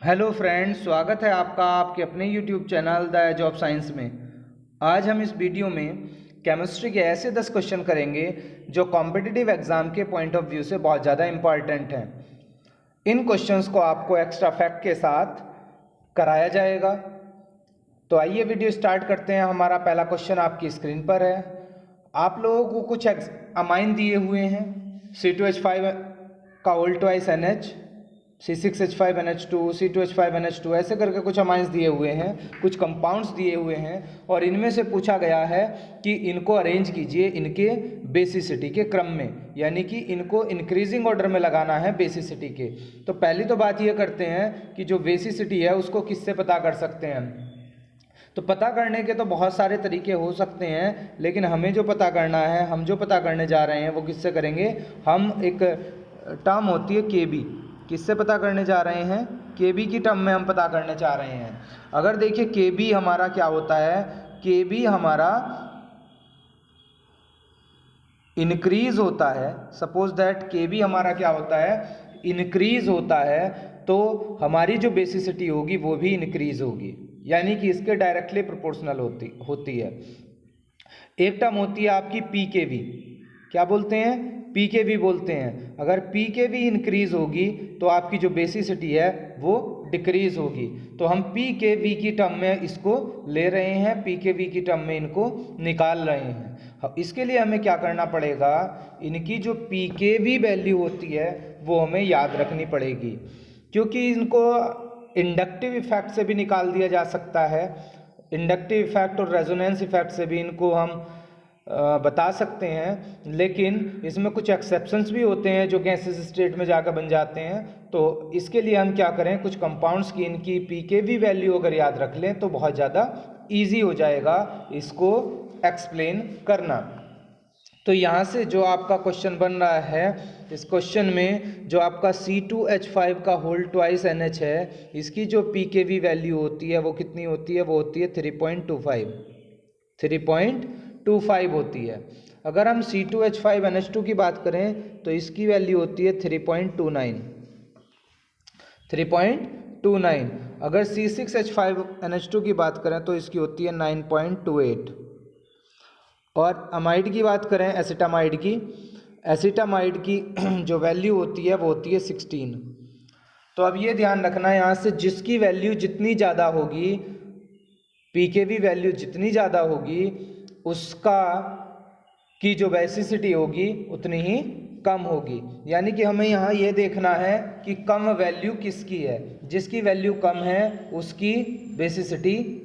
Hello friends, स्वागत है आपका आपके अपने YouTube channel the age of science में। आज हम इस वीडियो में केमिस्ट्री के ऐसे 10 क्वेश्चन करेंगे जो कॉम्पिटिटिव एग्जाम के पॉइंट ऑफ व्यू से बहुत ज़्यादा इम्पॉर्टेंट हैं। इन क्वेश्चंस को आपको एक्स्ट्रा फैक्ट के साथ कराया जाएगा। तो आइए वीडियो स्टार्ट करते हैं। हमारा पहला क्वेश्चन आपकी स्क्रीन पर है। आप लोगों को कुछ अमाइन दिए हुए हैं, C2H5 का whole twice NH, C6H5NH2, C2H5NH2 ऐसे करके कुछ अमाइंस दिए हुए हैं, कुछ कंपाउंड्स दिए हुए हैं और इनमें से पूछा गया है कि इनको अरेंज कीजिए इनके बेसिसिटी के क्रम में, यानी कि इनको इंक्रीजिंग ऑर्डर में लगाना है बेसिसिटी के। तो पहली तो बात ये करते हैं कि जो बेसिसिटी है उसको किससे पता कर सकते हैं। तो पता करने के तो बहुत सारे तरीके हो सकते हैं, लेकिन हमें जो पता करना है, हम जो पता करने जा रहे हैं वो किससे करेंगे। हम एक टर्म होती है KB, किससे पता करने जा रहे हैं, KB की टर्म में हम पता करने जा रहे हैं। अगर देखिए KB हमारा क्या होता है, KB हमारा इंक्रीज होता है। सपोज दैट KB हमारा क्या होता है, इंक्रीज होता है, तो हमारी जो बेसिसिटी होगी वो भी इंक्रीज होगी, यानी कि इसके डायरेक्टली प्रोपोर्शनल होती है। एक टर्म होती है आपकी PKV, क्या बोलते हैं, PKV बोलते हैं। अगर PKV इंक्रीज होगी तो आपकी जो बेसिसिटी है वो डिक्रीज होगी। तो हम PKV की टर्म में इसको ले रहे हैं, PKV की टर्म में इनको निकाल रहे हैं। इसके लिए हमें क्या करना पड़ेगा, इनकी जो PKV वैल्यू होती है वो हमें याद रखनी पड़ेगी, क्योंकि इनको इंडक्टिव इफेक्ट से भी निकाल दिया जा सकता है। इंडक्टिव इफेक्ट और रेजोनेंस इफेक्ट से भी इनको हम बता सकते हैं, लेकिन इसमें कुछ एक्सेप्शंस भी होते हैं जो गैसेस स्टेट में जाकर बन जाते हैं। तो इसके लिए हम क्या करें, कुछ कंपाउंड्स की इनकी PKV वैल्यू अगर याद रख लें तो बहुत ज़्यादा ईजी हो जाएगा इसको एक्सप्लेन करना। तो यहाँ से जो आपका क्वेश्चन बन रहा है, इस क्वेश्चन में जो आपका C2H5 का होल ट्वाइस NH है, इसकी जो PKV वैल्यू होती है वो कितनी होती है, वो होती है 3.25 होती है। अगर हम C2H5NH2 की बात करें तो इसकी वैल्यू होती है 3.29। अगर C6H5NH2 की बात करें तो इसकी होती है 9.28। और अमाइड की बात करें, एसिटामाइड की जो वैल्यू होती है वो होती है 16। तो अब ये ध्यान रखना है, यहाँ से जिसकी वैल्यू जितनी ज़्यादा होगी, PKV वैल्यू जितनी ज़्यादा होगी, उसका की जो बेसिसिटी होगी उतनी ही कम होगी। यानी कि हमें यहाँ ये देखना है कि कम वैल्यू किसकी है, जिसकी वैल्यू कम है उसकी बेसिसिटी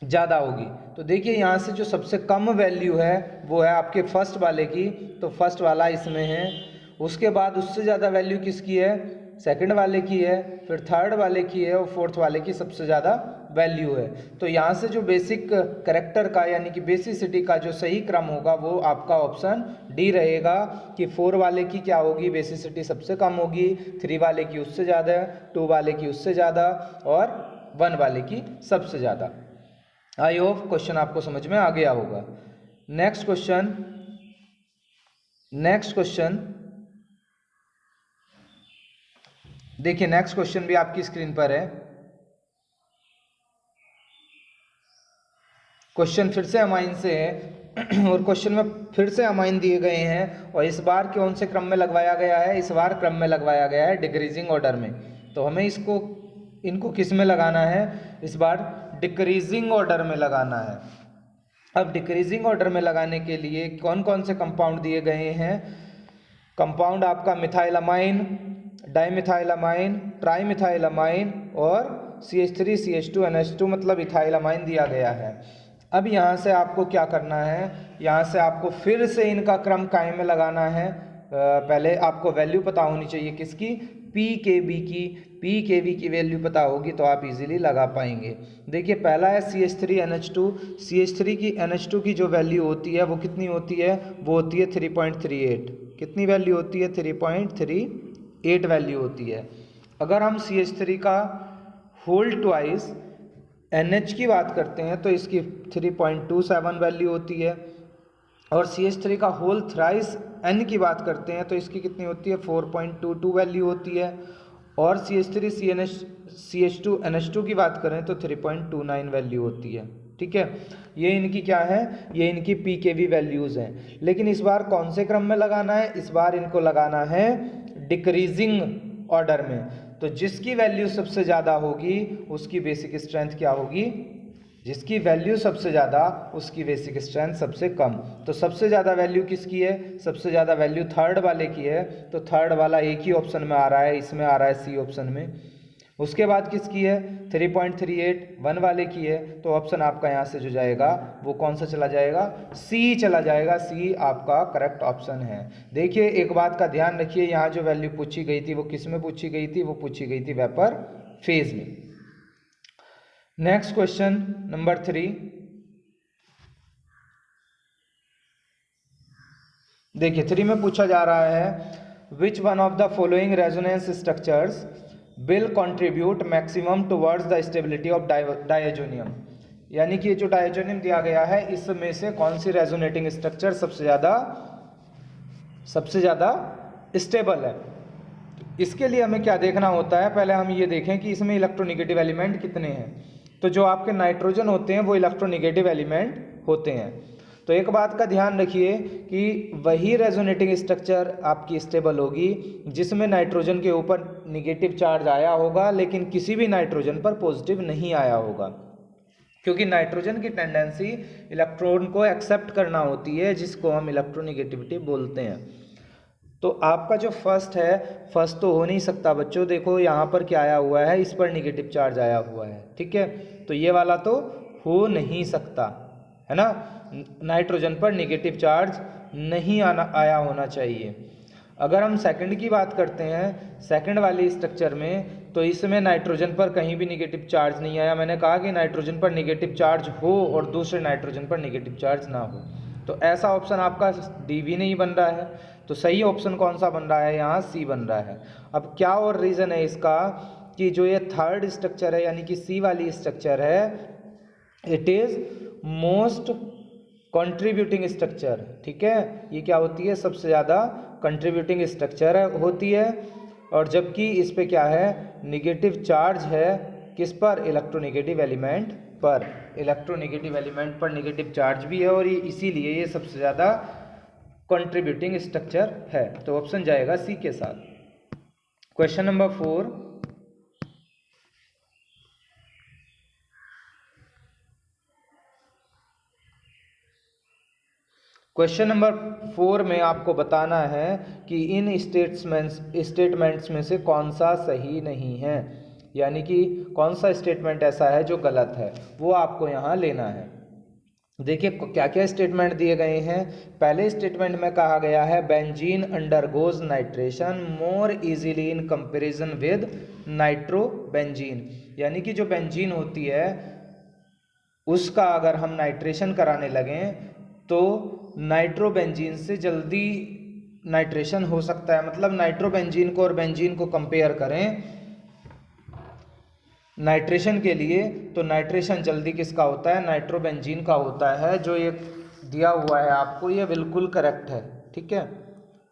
ज़्यादा होगी। तो देखिए यहाँ से जो सबसे कम वैल्यू है वो है आपके फर्स्ट वाले की, तो फर्स्ट वाला इसमें है। उसके बाद उससे ज़्यादा वैल्यू किसकी है, सेकंड वाले की है, फिर थर्ड वाले की है और फोर्थ वाले की सबसे ज़्यादा वैल्यू है। तो यहाँ से जो बेसिक करेक्टर का यानी कि बेसिसिटी का जो सही क्रम होगा वो आपका ऑप्शन D रहेगा कि 4 वाले की क्या होगी, बेसिसिटी सबसे कम होगी, 3 वाले की उससे ज़्यादा, 2 वाले की उससे ज़्यादा और 1 वाले की सबसे ज़्यादा। आई होप क्वेश्चन आपको समझ में आ गया होगा। नेक्स्ट क्वेश्चन देखिए, नेक्स्ट क्वेश्चन भी आपकी स्क्रीन पर है। क्वेश्चन फिर से अमाइन से है और क्वेश्चन में फिर से अमाइन दिए गए हैं और इस बार कौन से क्रम में लगवाया गया है, इस बार क्रम में लगवाया गया है डिक्रीजिंग ऑर्डर में। तो हमें इनको किस में लगाना है, इस बार डिक्रीजिंग ऑर्डर में लगाना है। अब डिक्रीजिंग ऑर्डर में लगाने के लिए कौन कौन से कंपाउंड दिए गए हैं, कंपाउंड आपका मिथाइलमाइन, डाइमिथाइलमाइन, ट्राइमिथाइलमाइन और CH3CH2NH2 मतलब इथाइलमाइन दिया गया है। अब यहाँ से आपको क्या करना है, यहाँ से आपको फिर से इनका क्रम कायम में लगाना है। पहले आपको वैल्यू पता होनी चाहिए किसकी, PKV की वैल्यू पता होगी तो आप इजीली लगा पाएंगे। देखिए पहला है CH3NH2, CH3 की NH2 की जो वैल्यू होती है वो कितनी होती है, वो होती है 3.38। कितनी वैल्यू होती है, 3.38 वैल्यू होती है। अगर हम CH3 का होल ट्वाइस NH की बात करते हैं तो इसकी 3.27 वैल्यू होती है और CH3 का होल थ्राइस N की बात करते हैं तो इसकी कितनी होती है, 4.22 वैल्यू होती है। और CH3CH2NH2 की बात करें तो 3.29 वैल्यू होती है। ठीक है, ये इनकी क्या है, ये इनकी pKv वैल्यूज़ हैं। लेकिन इस बार कौन से क्रम में लगाना है, इस बार इनको लगाना है डिक्रीजिंग ऑर्डर में। तो जिसकी वैल्यू सबसे ज़्यादा होगी उसकी बेसिक स्ट्रेंथ क्या होगी, जिसकी वैल्यू सबसे ज़्यादा उसकी बेसिक स्ट्रेंथ सबसे कम। तो सबसे ज़्यादा वैल्यू किसकी है, सबसे ज़्यादा वैल्यू थर्ड वाले की है। तो थर्ड वाला एक ही ऑप्शन में आ रहा है, इसमें आ रहा है सी ऑप्शन में। उसके बाद किसकी है, 3.38 1 वाले की है। तो ऑप्शन आपका यहाँ से जो जाएगा वो कौन सा चला जाएगा, सी चला जाएगा। सी आपका करेक्ट ऑप्शन है। देखिए एक बात का ध्यान रखिए, यहाँ जो वैल्यू पूछी गई थी वो किस में पूछी गई थी, वो पूछी गई थी वेपर फेज में। नेक्स्ट क्वेश्चन नंबर 3, देखिए 3 में पूछा जा रहा है विच one of the following resonance structures will contribute maximum towards the stability of diazonium. यानी कि ये जो डायजोनियम दिया गया है इसमें से कौन सी रेजोनेटिंग स्ट्रक्चर सबसे ज़्यादा स्टेबल है। इसके लिए हमें क्या देखना होता है, पहले हम ये देखें कि इसमें इलेक्ट्रोनिगेटिव एलिमेंट कितने हैं। तो जो आपके नाइट्रोजन होते हैं वो इलेक्ट्रोनिगेटिव एलिमेंट होते हैं। तो एक बात का ध्यान रखिए कि वही रेजोनेटिंग स्ट्रक्चर आपकी स्टेबल होगी जिसमें नाइट्रोजन के ऊपर निगेटिव चार्ज आया होगा लेकिन किसी भी नाइट्रोजन पर पॉजिटिव नहीं आया होगा, क्योंकि नाइट्रोजन की टेंडेंसी इलेक्ट्रॉन को एक्सेप्ट करना होती है, जिसको हम इलेक्ट्रोनिगेटिविटी बोलते हैं। तो आपका जो फर्स्ट है, फर्स्ट तो हो नहीं सकता बच्चों। देखो यहाँ पर क्या आया हुआ है, इस पर निगेटिव चार्ज आया हुआ है। ठीक है, तो ये वाला तो हो नहीं सकता है ना, नाइट्रोजन पर निगेटिव चार्ज नहीं आया होना चाहिए। अगर हम सेकंड की बात करते हैं, सेकंड वाली स्ट्रक्चर में, तो इसमें नाइट्रोजन पर कहीं भी निगेटिव चार्ज नहीं आया। मैंने कहा कि नाइट्रोजन पर निगेटिव चार्ज हो और दूसरे नाइट्रोजन पर निगेटिव चार्ज ना हो। तो ऐसा ऑप्शन आपका डी भी नहीं बन रहा है। तो सही ऑप्शन कौन सा बन रहा है, यहाँ सी बन रहा है। अब क्या और रीज़न है इसका कि जो ये थर्ड स्ट्रक्चर है यानी कि सी वाली स्ट्रक्चर है, it is most contributing structure. ठीक है, ये क्या होती है, सबसे ज़्यादा कंट्रीब्यूटिंग स्ट्रक्चर होती है। और जबकि इस पे क्या है, निगेटिव चार्ज है किस पर, इलेक्ट्रोनिगेटिव एलिमेंट पर। इलेक्ट्रोनिगेटिव एलिमेंट पर निगेटिव चार्ज भी है और ये इसीलिए ये सबसे ज़्यादा कंट्रीब्यूटिंग स्ट्रक्चर है। तो ऑप्शन जाएगा सी के साथ। क्वेश्चन नंबर 4, क्वेश्चन नंबर 4 में आपको बताना है कि इन स्टेटमेंट्स में से कौन सा सही नहीं है, यानी कि कौन सा स्टेटमेंट ऐसा है जो गलत है, वो आपको यहाँ लेना है। देखिए क्या क्या स्टेटमेंट दिए गए हैं। पहले स्टेटमेंट में कहा गया है benzene undergoes nitration more easily in comparison with nitrobenzene. यानी कि जो बेंजीन होती है उसका अगर हम नाइट्रेशन कराने लगें तो नाइट्रोबेंजीन से जल्दी नाइट्रेशन हो सकता है। मतलब नाइट्रोबेंजीन को और बेंजीन को कंपेयर करें नाइट्रेशन के लिए, तो नाइट्रेशन जल्दी किसका होता है, नाइट्रोबेंजीन का होता है। जो ये दिया हुआ है आपको ये बिल्कुल करेक्ट है। ठीक है,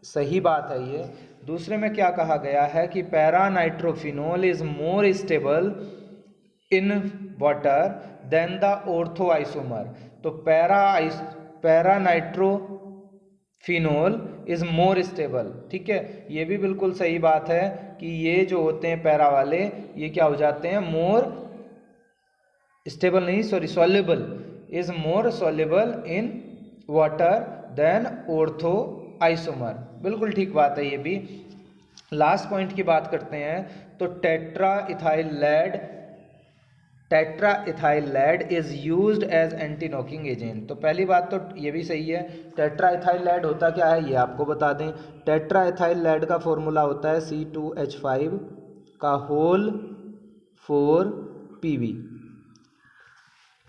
सही बात है ये। दूसरे में क्या कहा गया है कि para nitrophenol is more stable in water than the ortho isomer. तो para nitrophenol is more stable. ठीक है, ये भी बिल्कुल सही बात है कि ये जो होते हैं पैरा वाले ये क्या हो जाते हैं, मोर स्टेबल नहीं sorry soluble, is more soluble in water than ortho isomer. बिल्कुल ठीक बात है ये भी। लास्ट पॉइंट की बात करते हैं तो tetra ethyl lead is used as anti knocking agent. तो पहली बात तो ये भी सही है। टेट्रा इथाइल लेड होता क्या है ये आपको बता दें। टेट्रा इथाइल लेड का फॉर्मूला होता है C2H5 का होल 4Pb।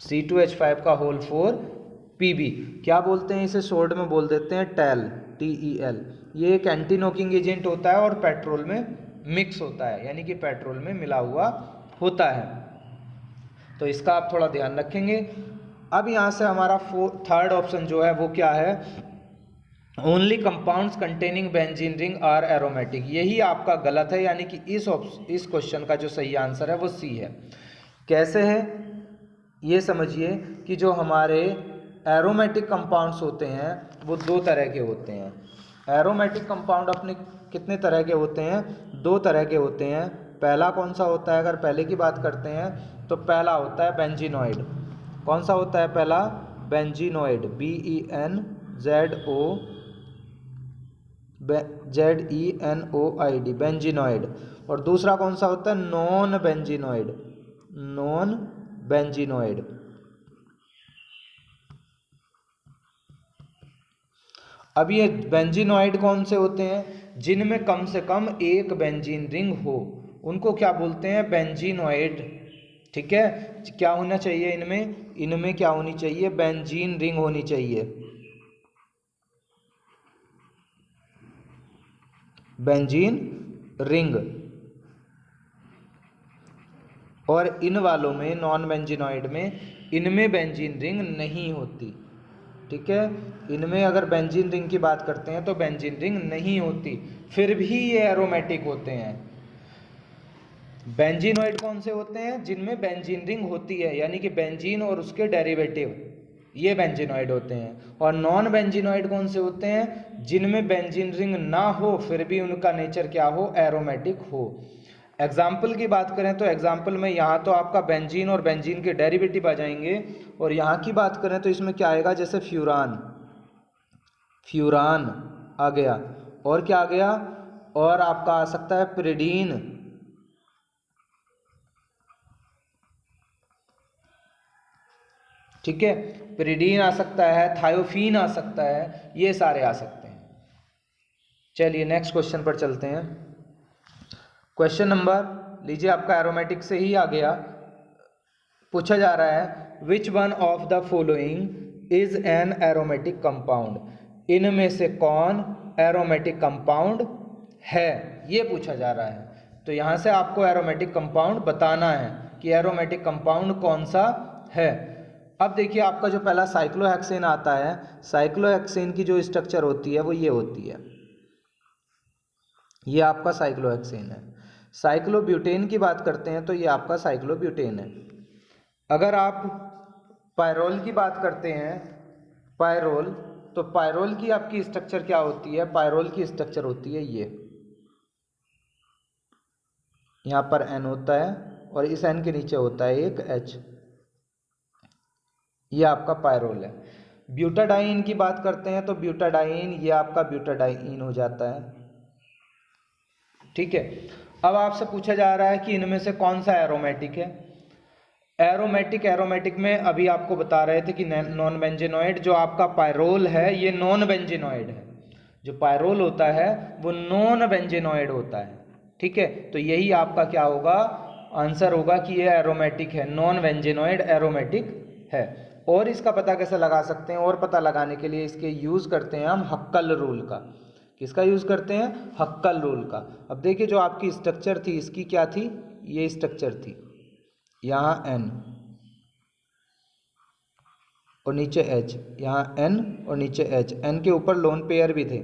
C2H5 का होल 4Pb क्या बोलते हैं इसे, शॉर्ट में बोल देते हैं टेल, TEL। ये एक एंटी नॉकिंग एजेंट होता है और पेट्रोल में मिक्स होता है, यानी कि पेट्रोल में मिला हुआ होता है। तो इसका आप थोड़ा ध्यान रखेंगे। अब यहाँ से हमारा थर्ड ऑप्शन जो है वो क्या है, only compounds containing benzene ring are aromatic, यही आपका गलत है, यानी कि इस क्वेश्चन का जो सही आंसर है वो सी है। कैसे है ये समझिए कि जो हमारे एरोमेटिक कंपाउंड्स होते हैं वो दो तरह के होते हैं। एरोमेटिक कंपाउंड अपने कितने तरह के होते हैं? दो तरह के होते हैं। पहला कौन सा होता है? अगर पहले की बात करते हैं तो पहला होता है बेंजीनॉइड। कौन सा होता है पहला? Benzenoid, BENZENOID, benzenoid. और दूसरा कौन सा होता है? Non benzenoid, non benzenoid. अब ये बेंजीनॉइड कौन से होते हैं? जिनमें कम से कम एक बेंजीन रिंग हो, उनको क्या बोलते हैं? बेंजीनॉइड। ठीक है, क्या होना चाहिए इनमें? इनमें क्या होनी चाहिए? बेंजीन रिंग होनी चाहिए, बेंजीन रिंग। और इन वालों में, नॉन बेंजीनॉइड में, इनमें बेंजीन रिंग नहीं होती। ठीक है, इनमें अगर बेंजीन रिंग की बात करते हैं तो बेंजीन रिंग नहीं होती, फिर भी ये एरोमेटिक होते हैं। बेंजीनॉइड कौन से होते हैं? जिनमें बेंजीन रिंग होती है, यानी कि बेंजीन और उसके डेरिवेटिव, ये बेंजीनॉइड होते हैं। और नॉन बेंजीनॉइड कौन से होते हैं? जिनमें बेंजीन रिंग ना हो फिर भी उनका नेचर क्या हो? एरोमेटिक हो। एग्जाम्पल की बात करें तो एग्जाम्पल में यहाँ तो आपका बेंजीन और बेंजीन के डेरिवेटिव आ जाएंगे, और यहाँ की बात करें तो इसमें क्या आएगा? जैसे फ्यूरान, फ्यूरान आ गया, और क्या आ गया? और आपका आ सकता है पिरिडीन, ठीक है, पिरिडीन आ सकता है, थायोफीन आ सकता है, ये सारे आ सकते हैं। चलिए नेक्स्ट क्वेश्चन पर चलते हैं। क्वेश्चन नंबर लीजिए, आपका एरोमेटिक से ही आ गया। पूछा जा रहा है विच one of the following is an aromatic compound, इनमें से कौन एरोमेटिक कंपाउंड है, ये पूछा जा रहा है। तो यहाँ से आपको एरोमेटिक कंपाउंड बताना है कि एरोमेटिक कंपाउंड कौन सा है। अब देखिए, आपका जो पहला साइक्लोहेक्सेन आता है, साइक्लोहेक्सेन की जो स्ट्रक्चर होती है वो ये होती है, ये आपका साइक्लोहेक्सेन है। साइक्लोब्यूटेन की बात करते हैं तो ये आपका साइक्लोब्यूटेन है। अगर आप पायरोल की बात करते हैं, पायरोल, तो पायरोल की आपकी स्ट्रक्चर क्या होती है? पायरोल की स्ट्रक्चर होती है ये, यहाँ पर N होता है और इस N के नीचे होता है एक H, ये आपका पायरोल है। ब्यूटाडाइन की बात करते हैं तो ब्यूटाडाइन, ये आपका ब्यूटाडाइन हो जाता है। ठीक है, अब आपसे पूछा जा रहा है कि इनमें से कौन सा एरोमेटिक है। एरोमेटिक में अभी आपको बता रहे थे कि नॉन बेंजीनॉइड, जो आपका पायरोल है ये नॉन बेंजीनॉइड है, जो पायरोल होता है वो नॉन बेंजीनॉइड होता है। ठीक है, तो यही आपका क्या होगा? आंसर होगा कि ये एरोमेटिक है, नॉन बेंजीनॉइड एरोमेटिक है। और इसका पता कैसे लगा सकते हैं? और पता लगाने के लिए इसके यूज़ करते हैं हम हक्कल रूल का। किसका यूज़ करते हैं? हक्कल रूल का। अब देखिए, जो आपकी स्ट्रक्चर थी इसकी क्या थी? ये स्ट्रक्चर थी, यहाँ N और नीचे H, यहाँ N और नीचे H, N के ऊपर लोन पेयर भी थे,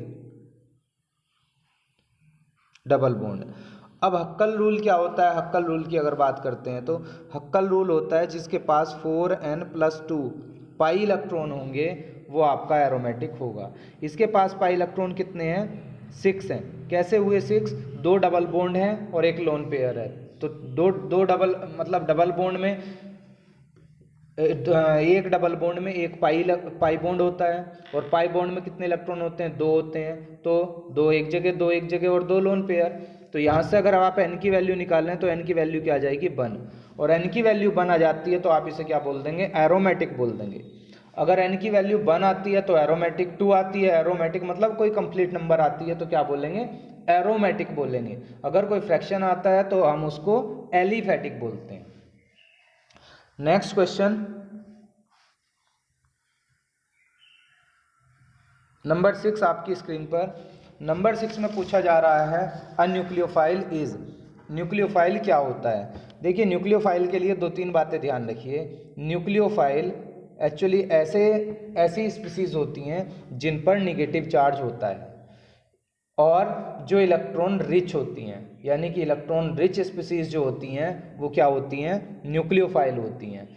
डबल बॉन्ड। अब हक्कल रूल क्या होता है? हक्कल रूल की अगर बात करते हैं तो हक्कल रूल होता है जिसके पास 4n+2 पाई इलेक्ट्रॉन होंगे वो आपका एरोमेटिक होगा। इसके पास पाई इलेक्ट्रॉन कितने हैं? 6 हैं। कैसे हुए 6? 2 डबल बॉन्ड हैं और एक लोन पेयर है, तो दो डबल, मतलब डबल बॉन्ड में एक डबल बॉन्ड में एक पाई बॉन्ड होता है, और पाई बॉन्ड में कितने इलेक्ट्रॉन होते हैं? 2 होते हैं, तो 2 एक जगह, 2 एक जगह और 2 लोन पेयर। तो यहाँ से अगर आप n की वैल्यू निकालें तो n की वैल्यू क्या आ जाएगी? 1, और n की वैल्यू 1 आ जाती है तो आप इसे क्या बोल देंगे? एरोमेटिक बोल देंगे। अगर n की वैल्यू 1 आती है तो एरोमेटिक, 2 आती है एरोमेटिक, मतलब कोई कंप्लीट नंबर आती है तो क्या बोलेंगे? एरोमेटिक बोलेंगे। अगर कोई फ्रैक्शन आता है तो हम उसको एलिफेटिक बोलते हैं। नेक्स्ट क्वेश्चन नंबर 6 आपकी स्क्रीन पर। नंबर 6 में पूछा जा रहा है अ न्यूक्लियोफाइल इज, न्यूक्लियोफाइल क्या होता है? देखिए, न्यूक्लियोफाइल के लिए 2-3 बातें ध्यान रखिए। न्यूक्लियोफाइल एक्चुअली ऐसी स्पीसीज होती हैं जिन पर निगेटिव चार्ज होता है और जो इलेक्ट्रॉन रिच होती हैं, यानी कि इलेक्ट्रॉन रिच स्पीसीज जो होती हैं वो क्या होती हैं, न्यूक्लियोफाइल होती हैं।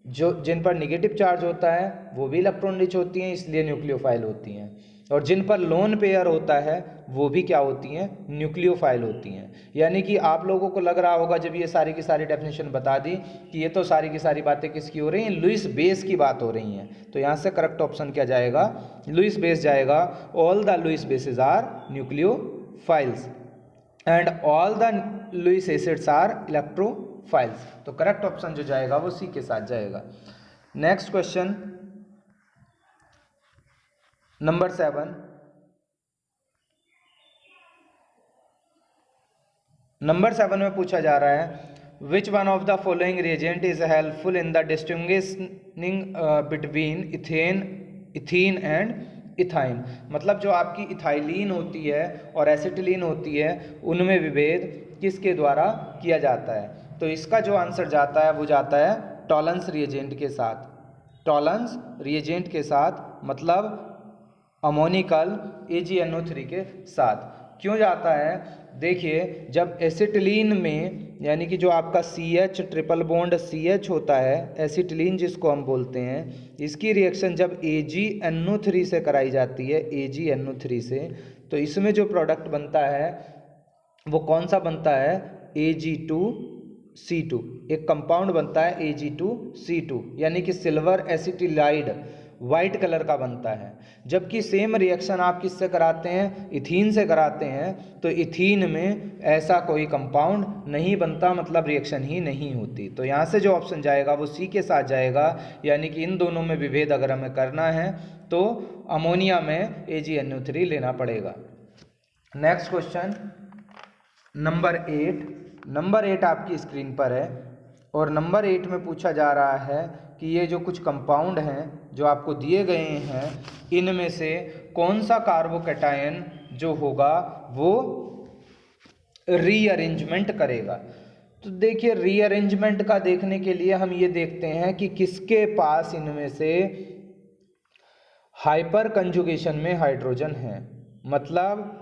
जो जिन पर निगेटिव चार्ज होता है वो भी इलेक्ट्रॉन रिच होती हैं, इसलिए न्यूक्लियोफाइल होती हैं, और जिन पर लोन पेयर होता है वो भी क्या होती हैं, न्यूक्लियोफाइल होती हैं। यानी कि आप लोगों को लग रहा होगा जब ये सारी की सारी डेफिनेशन बता दी कि ये तो सारी की सारी बातें किसकी हो रही हैं, लुईस बेस की बात हो रही हैं। तो यहाँ से करेक्ट ऑप्शन क्या जाएगा, लुईस बेस जाएगा। All the Lewis bases are nucleophiles and all the Lewis acids are electrophiles. तो करेक्ट ऑप्शन जो जाएगा वो सी के साथ जाएगा। Next question number 7। नंबर 7 में पूछा जा रहा है विच one of the following reagent is helpful in the distinguishing between ethene and ethyne. मतलब जो आपकी इथाइलिन होती है और एसिटिलीन होती है उनमें विभेद किसके द्वारा किया जाता है। तो इसका जो आंसर जाता है वो जाता है टॉलन्स रिएजेंट के साथ। टॉलन्स रिएजेंट के साथ मतलब अमोनिकल AgNO3 के साथ। क्यों जाता है, देखिए जब एसिटिलीन में यानी कि जो आपका CH ट्रिपल बॉन्ड CH होता है, एसिटिलीन जिसको हम बोलते हैं, इसकी रिएक्शन जब AgNO3 से कराई जाती है, AgNO3 से, तो इसमें जो प्रोडक्ट बनता है वो कौन सा बनता है, Ag2C2। एक कंपाउंड बनता है Ag2C2 यानी कि सिल्वर एसिटिलाइड वाइट कलर का बनता है। जबकि सेम रिएक्शन आप किससे कराते हैं, इथीन से कराते हैं, तो इथीन में ऐसा कोई कंपाउंड नहीं बनता, मतलब रिएक्शन ही नहीं होती। तो यहाँ से जो ऑप्शन जाएगा वो सी के साथ जाएगा, यानी कि इन दोनों में विभेद अगर हमें करना है तो अमोनिया में AgNO3 लेना पड़ेगा। Next question number 8। नंबर 8 आपकी स्क्रीन पर है और नंबर 8 में पूछा जा रहा है कि ये जो कुछ कंपाउंड हैं जो आपको दिए गए हैं, इनमें से कौन सा कार्बोकैटायन जो होगा वो रीअरेंजमेंट करेगा। तो देखिए रीअरेंजमेंट का देखने के लिए हम ये देखते हैं कि किसके पास इनमें से हाइपर कंजुगेशन में हाइड्रोजन है। मतलब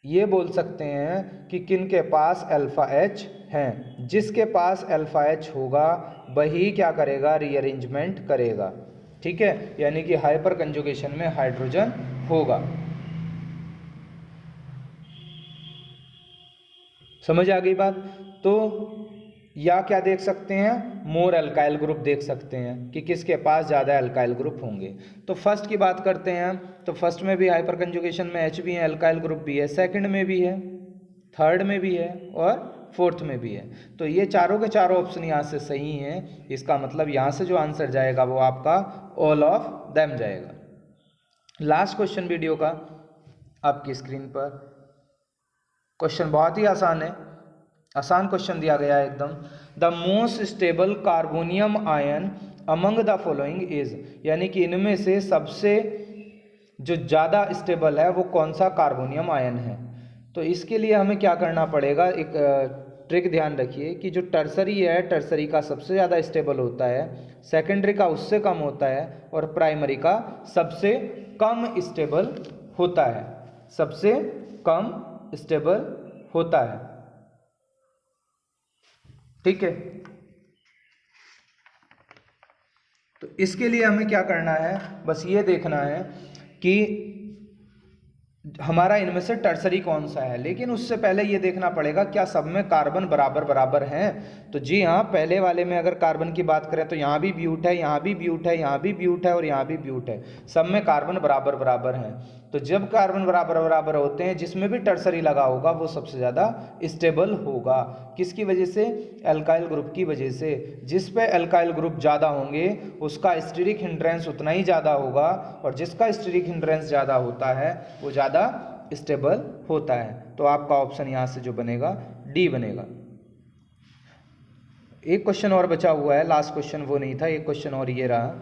ये बोल सकते हैं कि किन के पास अल्फा H हैं। जिसके पास अल्फा H होगा वही क्या करेगा, रीअरेंजमेंट करेगा। ठीक है, यानी कि हाइपर कंजुगेशन में हाइड्रोजन होगा। समझ आ गई बात। तो या क्या देख सकते हैं, मोर अल्काइल ग्रुप देख सकते हैं कि किसके पास ज़्यादा अल्काइल ग्रुप होंगे। तो फर्स्ट की बात करते हैं, तो फर्स्ट में भी हाइपर कंजुगेशन में H भी है, अल्काइल ग्रुप भी है, सेकंड में भी है, थर्ड में भी है और फोर्थ में भी है। तो ये चारों के चारों ऑप्शन यहाँ से सही हैं। इसका मतलब यहाँ से जो आंसर जाएगा वो आपका ऑल ऑफ देम जाएगा। लास्ट क्वेश्चन वीडियो का आपकी स्क्रीन पर। क्वेश्चन बहुत ही आसान है, आसान क्वेश्चन दिया गया है एकदम। The most stable carbonium ion among the following is, यानी कि इनमें से सबसे जो ज़्यादा स्टेबल है वो कौन सा कार्बोनियम आयन है। तो इसके लिए हमें क्या करना पड़ेगा, एक ट्रिक ध्यान रखिए कि जो टर्सरी है, टर्सरी का सबसे ज़्यादा स्टेबल होता है, सेकेंडरी का उससे कम होता है और प्राइमरी का सबसे कम स्टेबल होता है, सबसे कम स्टेबल होता है। ठीक है, तो इसके लिए हमें क्या करना है, बस ये देखना है कि हमारा इनमें से टर्सरी कौन सा है। लेकिन उससे पहले ये देखना पड़ेगा क्या सब में कार्बन बराबर बराबर हैं। तो जी हाँ, पहले वाले में अगर कार्बन की बात करें तो यहाँ भी ब्यूट है, यहाँ भी ब्यूट है, यहाँ भी ब्यूट है और यहाँ भी ब्यूट है, सब में कार्बन बराबर बराबर हैं। तो जब कार्बन बराबर बराबर होते हैं, जिसमें भी टर्सरी लगा होगा वो सबसे ज़्यादा स्टेबल होगा। किसकी वजह से, अल्काइल ग्रुप की वजह से। जिस पे अल्काइल ग्रुप ज़्यादा होंगे उसका स्टीरिक हिंड्रेंस उतना ही ज़्यादा होगा, और जिसका स्टीरिक हिंड्रेंस ज़्यादा होता है वो ज़्यादा स्टेबल होता है। तो आपका ऑप्शन यहाँ से जो बनेगा डी बनेगा। एक क्वेश्चन और बचा हुआ है, लास्ट क्वेश्चन वो नहीं था, एक क्वेश्चन और ये रहा।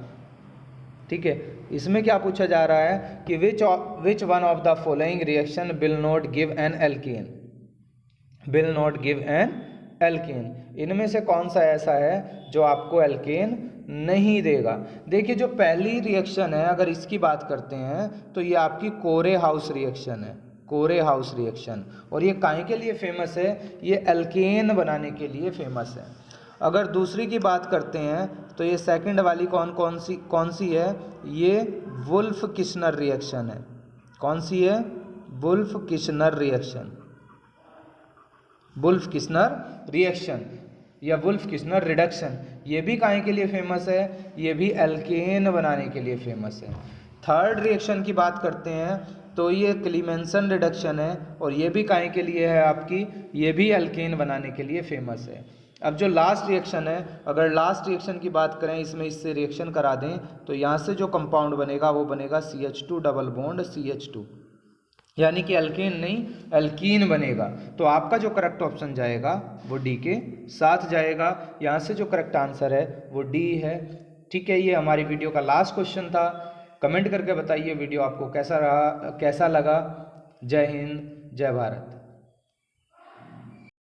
ठीक है, इसमें क्या पूछा जा रहा है कि which one of the following reaction will not give an alkene, will not give an alkene. इनमें से कौन सा ऐसा है जो आपको एल्केन नहीं देगा। देखिए जो पहली रिएक्शन है, अगर इसकी बात करते हैं तो ये आपकी कोरे हाउस रिएक्शन है, कोरे हाउस रिएक्शन। और ये काहे के लिए फेमस है? ये एल्केन बनाने के लिए फेमस है। अगर दूसरी की बात करते हैं तो ये सेकंड वाली कौन सी है? ये वुल्फ किशनर रिएक्शन है। कौन सी है? वुल्फ किशनर रिएक्शन, वुल्फ किशनर रिएक्शन या वुल्फ किशनर रिडक्शन। ये भी काहे के लिए फेमस है? ये भी एल्केन बनाने के लिए फेमस है। थर्ड रिएक्शन की बात करते हैं तो ये क्लीमेंसन रिडक्शन है, और ये भी काहे के लिए है आपकी? ये भी एल्केन बनाने के लिए फेमस है। अब जो लास्ट रिएक्शन है, अगर लास्ट रिएक्शन की बात करें, इसमें इससे रिएक्शन करा दें तो यहाँ से जो कंपाउंड बनेगा वो बनेगा CH2 डबल बॉन्ड CH2, यानी कि एल्केन नहीं एल्कीन बनेगा। तो आपका जो करेक्ट ऑप्शन जाएगा वो डी के साथ जाएगा। यहाँ से जो करेक्ट आंसर है वो डी है। ठीक है, ये हमारी वीडियो का लास्ट क्वेश्चन था। कमेंट करके बताइए वीडियो आपको कैसा रहा, कैसा लगा। जय हिंद, जय भारत।